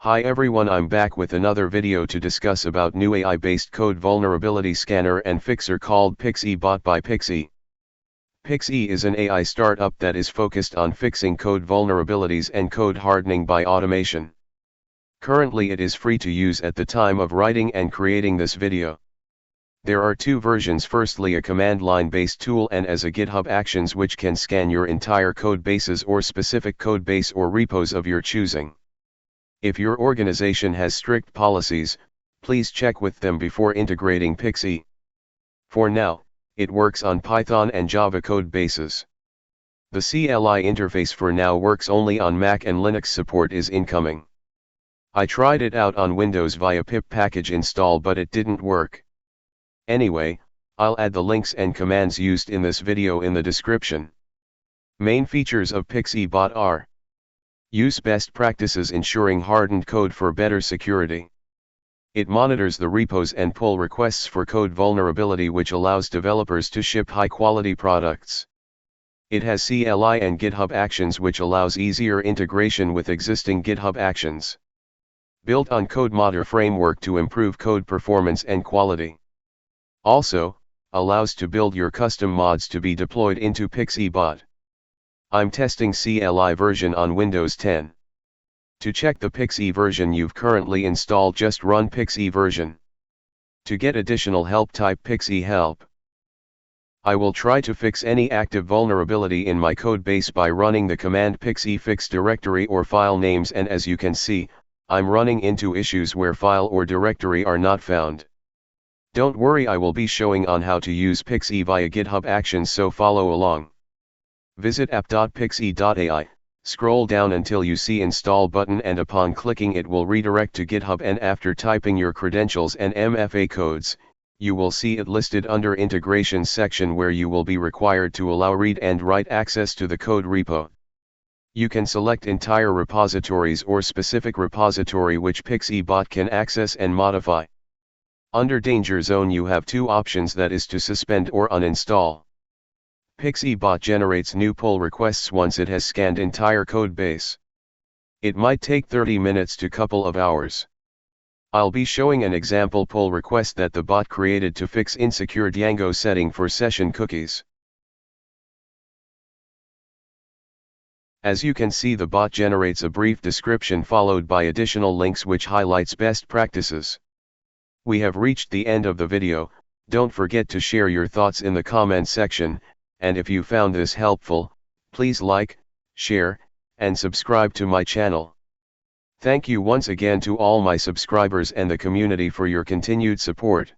Hi everyone, I'm back with another video to discuss about new AI-based code vulnerability scanner and fixer called Pixee Bot by Pixee. Pixee is an AI startup that is focused on fixing code vulnerabilities and code hardening by automation. Currently it is free to use at the time of writing and creating this video. There are two versions, firstly a command line based tool and as a GitHub Actions which can scan your entire code bases or specific code base or repos of your choosing. If your organization has strict policies, please check with them before integrating Pixee. For now, it works on Python and Java code bases. The CLI interface for now works only on Mac and Linux. Support is incoming. I tried it out on Windows via pip package install but it didn't work. Anyway, I'll add the links and commands used in this video in the description. Main features of Pixee Bot are: use best practices ensuring hardened code for better security. It monitors the repos and pull requests for code vulnerability, which allows developers to ship high-quality products. It has CLI and GitHub Actions, which allows easier integration with existing GitHub Actions. Built on CodeModder framework to improve code performance and quality. Also, allows to build your custom mods to be deployed into Pixee Bot. I'm testing CLI version on Windows 10. To check the Pixee version you've currently installed, just run Pixee version. To get additional help, type Pixee help. I will try to fix any active vulnerability in my code base by running the command pixee fix directory or file names, and as you can see, I'm running into issues where file or directory are not found. Don't worry, I will be showing on how to use Pixee via GitHub Actions, so follow along. Visit app.pixee.ai, scroll down until you see install button, and upon clicking it will redirect to GitHub, and after typing your credentials and MFA codes, you will see it listed under integrations section where you will be required to allow read and write access to the code repo. You can select entire repositories or specific repository which Pixee Bot can access and modify. Under danger zone you have two options, that is to suspend or uninstall. Pixee Bot generates new pull requests once it has scanned entire code base. It might take 30 minutes to couple of hours. I'll be showing an example pull request that the bot created to fix insecure Django setting for session cookies. As you can see, the bot generates a brief description followed by additional links which highlights best practices. We have reached the end of the video. Don't forget to share your thoughts in the comment section. And if you found this helpful, please like, share, and subscribe to my channel. Thank you once again to all my subscribers and the community for your continued support.